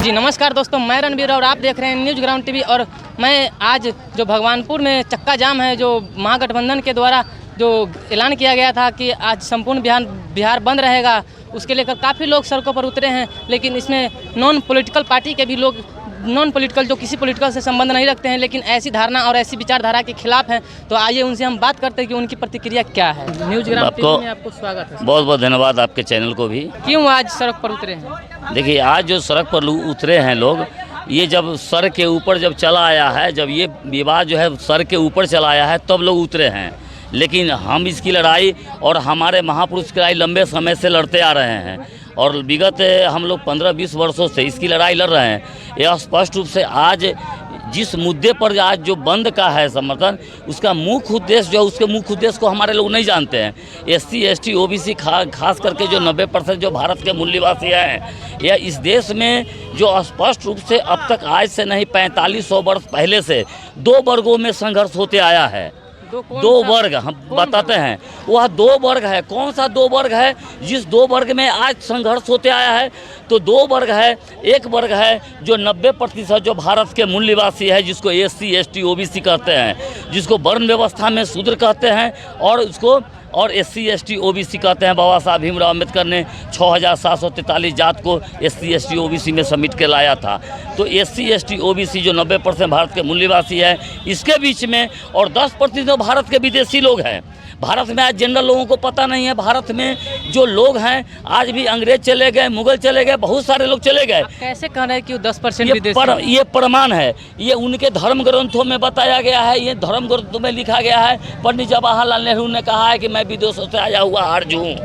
जी नमस्कार दोस्तों, मैं रणबीर और आप देख रहे हैं न्यूज़ ग्राउंड टीवी। और मैं आज जो भगवानपुर में चक्का जाम है, जो महागठबंधन के द्वारा जो ऐलान किया गया था कि आज संपूर्ण बिहार बंद रहेगा, उसके लेकर काफ़ी लोग सड़कों पर उतरे हैं। लेकिन इसमें नॉन पॉलिटिकल पार्टी के भी लोग, नॉन पॉलिटिकल जो किसी पॉलिटिकल से संबंध नहीं रखते हैं, लेकिन ऐसी धारणा और ऐसी विचारधारा के खिलाफ हैं। तो आइए उनसे हम बात करते हैं कि उनकी प्रतिक्रिया क्या है। न्यूज़ ग्राउंड टीवी में आपको स्वागत है। बहुत बहुत धन्यवाद आपके चैनल को भी। क्यों आज सड़क पर उतरे हैं? देखिए, आज जो सड़क पर उतरे हैं लोग, ये जब सर के ऊपर जब चला आया है, जब ये विवाद जो है सर के ऊपर चला आया है, तब लोग उतरे हैं। लेकिन हम इसकी लड़ाई और हमारे महापुरुष की लड़ाई लंबे समय से लड़ते आ रहे हैं और विगत हम लोग 15-20 वर्षों से इसकी लड़ाई लड़ रहे हैं। यह स्पष्ट रूप से आज जिस मुद्दे पर आज जो बंद का है समर्थन, उसका मुख्य उद्देश्य जो है, उसके मुख्य उद्देश्य को हमारे लोग नहीं जानते हैं। SC ST OBC खास करके जो 90% जो भारत के मूल निवासी हैं, यह इस देश में जो स्पष्ट रूप से अब तक आज से नहीं 4500 वर्ष पहले से दो वर्गों में संघर्ष होते आया है। दो वर्ग हम बताते हैं, वह दो वर्ग है। कौन सा दो वर्ग है? जिस दो वर्ग में आज संघर्ष होते आया है, तो दो वर्ग है। एक वर्ग है जो 90% जो भारत के मूल निवासी है, जिसको SC ST OBC कहते हैं, जिसको वर्ण व्यवस्था में शूद्र कहते हैं, और SC ST OBC कहते हैं। बाबा साहब भीमराव अम्बेडकर ने 6743 जात को SC ST OBC में समेट के लाया था। तो SC ST OBC जो 90% भारत के मूल निवासी है, इसके बीच में और 10% जो भारत के विदेशी लोग हैं। भारत में आज जनरल लोगों को पता नहीं है, भारत में जो लोग हैं, आज भी अंग्रेज चले गए, मुगल चले गए, बहुत सारे लोग चले गए। कैसे कह रहे हैं कि 10% विदेशी? ये प्रमाण है, ये उनके धर्म ग्रंथों में बताया गया है, ये धर्म ग्रंथों में लिखा गया है। पंडित जवाहरलाल नेहरू ने कहा है कि मैं विदेशों से आया हुआ आर्य हूँ।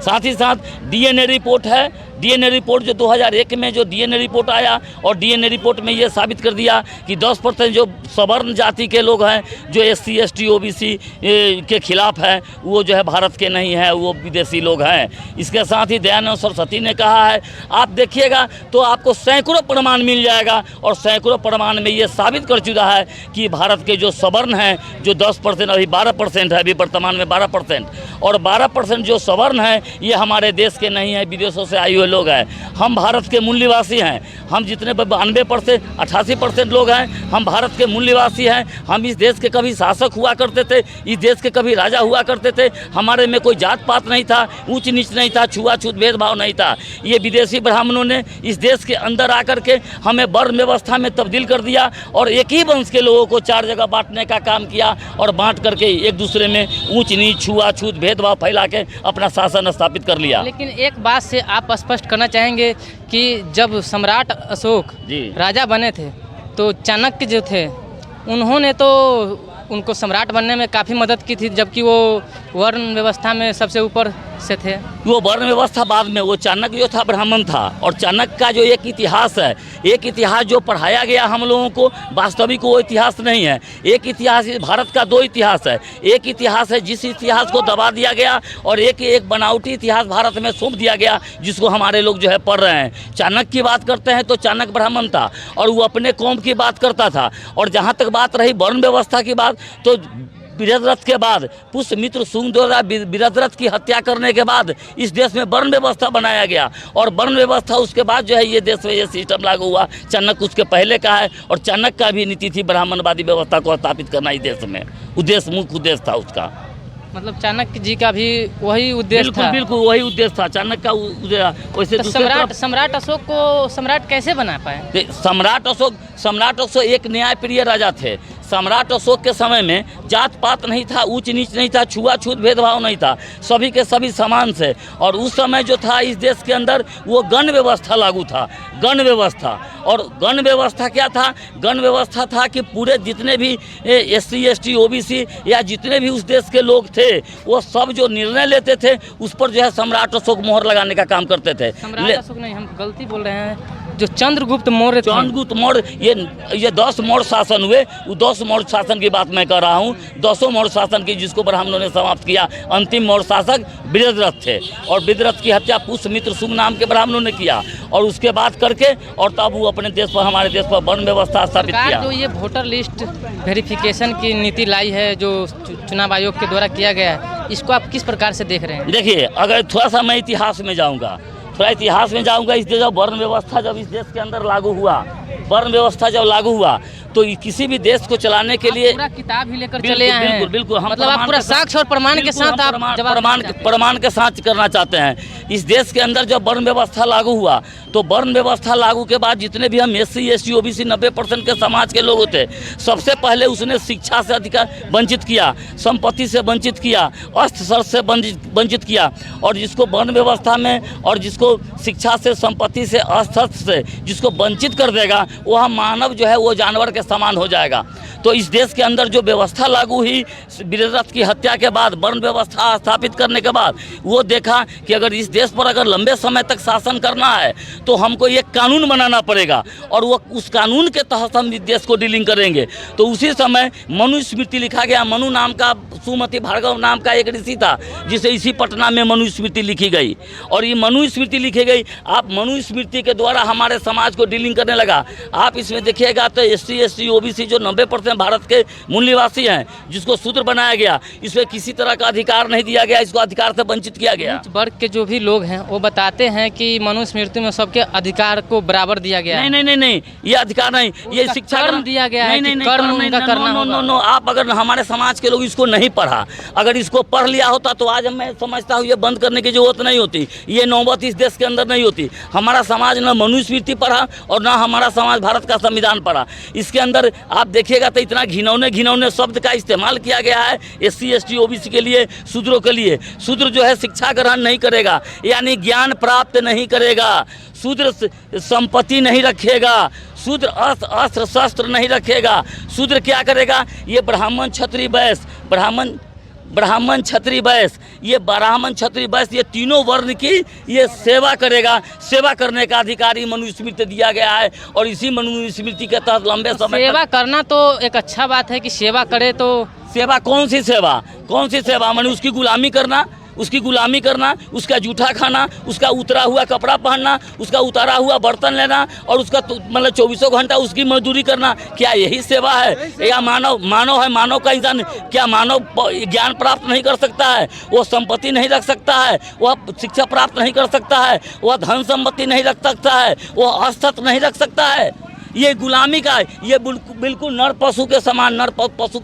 साथ ही साथ DNA रिपोर्ट है, DNA रिपोर्ट जो 2001 में जो DNA रिपोर्ट आया, और DNA रिपोर्ट में ये साबित कर दिया कि 10% जो सवर्ण जाति के लोग हैं, जो SC ST OBC के खिलाफ है, वो जो है भारत के नहीं है, वो विदेशी लोग हैं। इसके साथ ही दयानंद सरस्वती ने कहा है, आप देखिएगा तो आपको सैकड़ों प्रमाण मिल जाएगा, और सैकड़ों प्रमाण में ये साबित कर चुका है कि भारत के जो सवर्ण हैं, जो 10% अभी 12% है, अभी वर्तमान में 12%, और 12% जो सवर्ण हैं, ये हमारे देश के नहीं है, विदेशों से आए हुए लोग हैं। हम भारत के मूल निवासी हैं। हम जितने 92% 88% लोग हैं, हम भारत के मूल निवासी हैं। हम इस देश के कभी शासक हुआ करते थे, इस देश के कभी राजा हुआ करते थे। हमारे में कोई जात पात नहीं था, ऊंच नीच नहीं था, छुआछूत भेदभाव नहीं था। ये विदेशी ब्राह्मणों ने इस देश के अंदर आकर के हमें वर्ण व्यवस्था में तब्दील कर दिया, और एक ही वंश के लोगों को 4 जगह बांटने का काम किया, और बांट करके एक दूसरे में ऊंच नीच छुआछूत भेदभाव फैला के अपना शासन स्थापित कर लिया। लेकिन एक बात से आप स्पष्ट करना चाहेंगे कि जब सम्राट अशोक राजा बने थे, तो चाणक्य जो थे, उन्होंने तो उनको सम्राट बनने में काफ़ी मदद की थी, जबकि वो वर्ण व्यवस्था में सबसे ऊपर से थे। वो वर्ण व्यवस्था बाद में, वो चाणक्य जो था ब्राह्मण था। और चाणक्य का जो एक इतिहास है, एक इतिहास जो पढ़ाया गया हम लोगों को, वास्तविक वो इतिहास नहीं है। एक इतिहास, भारत का 2 इतिहास है। एक इतिहास है जिस इतिहास को दबा दिया गया, और एक बनावटी इतिहास भारत में सौंप दिया गया, जिसको हमारे लोग जो है पढ़ रहे हैं। चाणक्य की बात करते हैं तो चाणक्य ब्राह्मण था, और वो अपने कौम की बात करता था। और जहाँ तक बात रही वर्ण व्यवस्था की बात, तो बृहद्रथ के बाद, पुष्यमित्र शुंग द्वारा बृहद्रथ की हत्या करने के बाद इस देश में वर्ण व्यवस्था बनाया गया, और वर्ण व्यवस्था उसके बाद जो है ये देश में ये सिस्टम लागू हुआ। चाणक्य उसके पहले का है, और चाणक्य का भी नीति थी ब्राह्मणवादी व्यवस्था को स्थापित करना इस देश में। उद्देश्य, मुख्य उद्देश्य था उसका। मतलब चाणक्य जी का भी वही उद्देश्य था? बिल्कुल वही उद्देश्य था चाणक्य का। वैसे तो सम्राट अशोक को सम्राट कैसे बना पाए? सम्राट अशोक एक न्यायप्रिय राजा थे। सम्राट अशोक के समय में जात पात नहीं था, ऊंच नीच नहीं था, छुआछूत भेदभाव नहीं था, सभी के सभी समान थे। और उस समय जो था इस देश के अंदर, वो गण व्यवस्था लागू था। गण व्यवस्था, और गण व्यवस्था क्या था? गण व्यवस्था था कि पूरे जितने भी SC ST OBC या जितने भी उस देश के लोग थे, वो सब जो निर्णय लेते थे, उस पर जो है सम्राट अशोक मोहर लगाने का काम करते थे। सम्राट अशोक नहीं, हम गलती बोल रहे हैं, जो चंद्रगुप्त मौर्य, ये 10 मौर्य शासन हुए। वो 10 मौर्य शासन की बात मैं कर रहा हूँ। 10 मौर्य शासन की, जिसको ब्राह्मणों ने समाप्त किया। अंतिम मौर्य शासक बृहद्रथ थे, और बृहद्रथ की हत्या पुष्यमित्र शुंग नाम के ब्राह्मणों ने किया, और उसके बाद करके, और तब वो अपने देश पर, हमारे देश पर वर्ण व्यवस्था स्थापित किया। जो ये वोटर लिस्ट वेरिफिकेशन की नीति लाई है, जो चुनाव आयोग के द्वारा किया गया है, इसको आप किस प्रकार से देख रहे हैं? देखिए, अगर थोड़ा सा मैं इतिहास में जाऊँगा थोड़ा इतिहास में जाऊंगा। इस देश जब वर्ण व्यवस्था जब इस देश के अंदर लागू हुआ, वर्ण व्यवस्था जब लागू हुआ तो किसी भी देश को चलाने के लिए पूरा किताब ही लेकर चले आए हैं। बिल्कुल बिल्कुल, हम मतलब आप पूरा साक्ष्य और प्रमाण के साथ आप प्रमाण के साथ करना चाहते हैं। इस देश के अंदर जब वर्ण व्यवस्था लागू हुआ तो वर्ण व्यवस्था लागू के बाद जितने भी हम SC ST OBC 90% के समाज के लोग होते, सबसे पहले उसने शिक्षा से अधिकार वंचित किया, संपत्ति से वंचित किया, अस्त्र शस्त्र से वंचित किया। और जिसको वर्ण व्यवस्था में और जिसको शिक्षा से, संपत्ति से, अस्त्र शस्त्र से जिसको वंचित कर देगा वह मानव जो है वो जानवर के समान हो जाएगा। तो इस देश के अंदर जो व्यवस्था लागू हुई वीररथ की हत्या के बाद, वर्ण व्यवस्था स्थापित करने के बाद, वो देखा कि अगर इस देश पर अगर लंबे समय तक शासन करना है तो हमको एक कानून बनाना पड़ेगा और वो उस कानून के तहत हम इस देश को डीलिंग करेंगे। तो उसी समय मनुस्मृति लिखा गया। मनु नाम का, सुमति भार्गव नाम का एक ऋषि था जिसे इसी पटना में मनुस्मृति लिखी गई। और ये मनुस्मृति लिखी गई, आप मनुस्मृति के द्वारा हमारे समाज को डीलिंग करने लगा। आप इसमें देखिएगा तो SC ST OBC जो 90% भारत के मूल निवासी हैं, जिसको शूद्र बनाया गया, इसमें किसी तरह का अधिकार नहीं दिया गया, इसको अधिकार से वंचित किया गया। वर्ग के जो भी लोग हैं वो बताते हैं कि मनुस्मृति में सबके अधिकार को बराबर दिया गया है। नहीं, ये अधिकार नहीं, ये शिक्षा कर्म दिया गया है कि कर्म उनका करना होगा। नो, आप अगर हमारे समाज के लोग इसको नहीं पढ़ा, अगर इसको पढ़ लिया होता तो आज मैं समझता हूँ ये बंद करने की जरूरत नहीं होती, ये नौबत इस देश के अंदर नहीं होती। हमारा समाज न मनुस्मृति पढ़ा और न हमारा समाज भारत का संविधान पढ़ा। इसके अंदर आप देखिएगा तो इतना घिनौने शब्द का इस्तेमाल किया गया है SC ST OBC के लिए, शूद्रों के लिए। शूद्र जो है शिक्षा ग्रहण नहीं करेगा, यानी ज्ञान प्राप्त नहीं करेगा, शूद्र संपत्ति नहीं रखेगा, शूद्र अस्त्र शस्त्र नहीं रखेगा। शूद्र क्या करेगा? ये ब्राह्मण क्षत्रिय वैश्य, ब्राह्मण क्षत्रिय वैश्य, ये ब्राह्मण क्षत्रिय वैश्य, ये तीनों वर्ण की ये सेवा करेगा। सेवा करने का अधिकार मनुस्मृति दिया गया है और इसी मनुस्मृति के तहत लंबे समय सेवा करना तो एक अच्छा बात है कि सेवा करे। तो सेवा कौन सी सेवा? मैंने उसकी गुलामी करना, उसका जूठा खाना, उसका उतरा हुआ कपड़ा पहनना, उसका उतारा हुआ बर्तन लेना और उसका मतलब 24 घंटा उसकी मजदूरी करना, क्या यही सेवा है? या मानव है? मानव का इंसान, क्या मानव ज्ञान प्राप्त नहीं कर सकता है? वो संपत्ति नहीं रख सकता है, वह शिक्षा प्राप्त नहीं कर सकता है, वह धन संपत्ति नहीं रख सकता है, वह अस्त्र नहीं रख सकता है? ये गुलामी का, ये बिल्कुल नर पशु के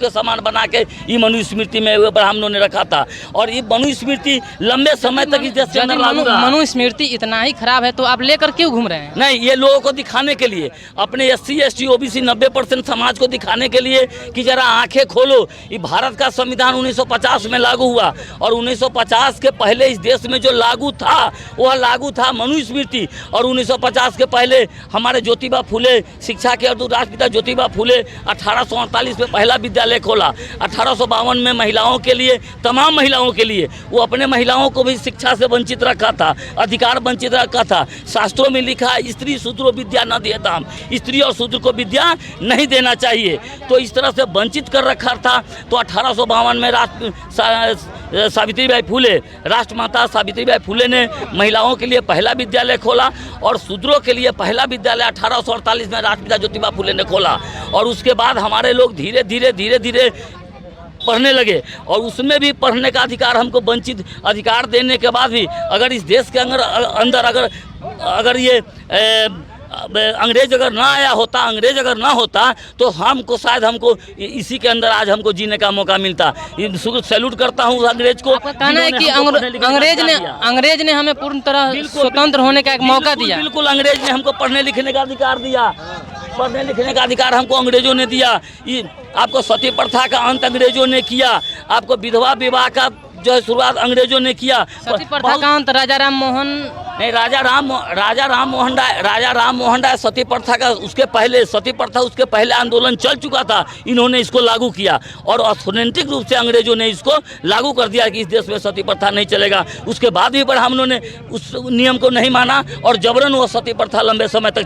समान बना के ये मनुस्मृति में ब्राह्मणों ने रखा था। और ये मनुस्मृति लंबे समय तक इस देश के अंदर लागू रहा। मनुस्मृति इतना ही खराब है तो आप लेकर क्यों घूम रहे हैं? नहीं, ये लोगों को दिखाने के लिए, अपने SC ST OBC 90% समाज को दिखाने के लिए कि जरा आंखें खोलो। ये भारत का संविधान 1950 में लागू हुआ और 1950 के पहले इस देश में जो लागू था वह लागू था मनुस्मृति। और 1950 के पहले हमारे ज्योतिबा फुले, शिक्षा के राष्ट्रपिता ज्योतिबा फुले 1848 में पहला विद्यालय खोला। 1852 में महिलाओं के लिए, तमाम महिलाओं के लिए, वो अपने महिलाओं को भी शिक्षा से वंचित रखा था, अधिकार वंचित रखा था। शास्त्रों में लिखा है स्त्री शूद्रो विद्या न देताम, स्त्री और शूद्र को विद्या नहीं देना चाहिए। तो इस तरह से वंचित कर रखा था। तो 1852 में सावित्रीबाई फुले, राष्ट्रमाता सावित्रीबाई फुले ने महिलाओं के लिए पहला विद्यालय खोला और शूद्रों के लिए पहला विद्यालय 1848 में राष्ट्रपिता ज्योतिबा फुले ने खोला। और उसके बाद हमारे लोग धीरे धीरे पढ़ने लगे और उसमें भी पढ़ने का अधिकार हमको वंचित, अधिकार देने के बाद भी अगर इस देश के अंदर अगर ये अंग्रेज अगर ना होता तो हमको शायद इसी के अंदर आज हमको जीने का मौका मिलता। सैल्यूट करता हूँ अंग्रेज को। कहना है कि अंग्रेज ने हमें पूर्ण तरह स्वतंत्र होने का एक मौका दिया। बिल्कुल, अंग्रेज ने हमको पढ़ने लिखने का अधिकार दिया, पढ़ने लिखने का अधिकार हमको अंग्रेजों ने दिया। आपको सती प्रथा का अंत अंग्रेजों ने किया, आपको विधवा विवाह का जो है शुरुआत अंग्रेजों ने किया। सती प्रथा का अंत राजा राम मोहन राय सती प्रथा का सती प्रथा उसके पहले आंदोलन चल चुका था, इन्होंने इसको लागू किया और ऑथेंटिक रूप से अंग्रेजों ने इसको लागू कर दिया कि इस देश में सती प्रथा नहीं चलेगा। उसके बाद भी ब्राह्मणों ने उस नियम को नहीं माना और जबरन वो सती प्रथा लंबे समय तक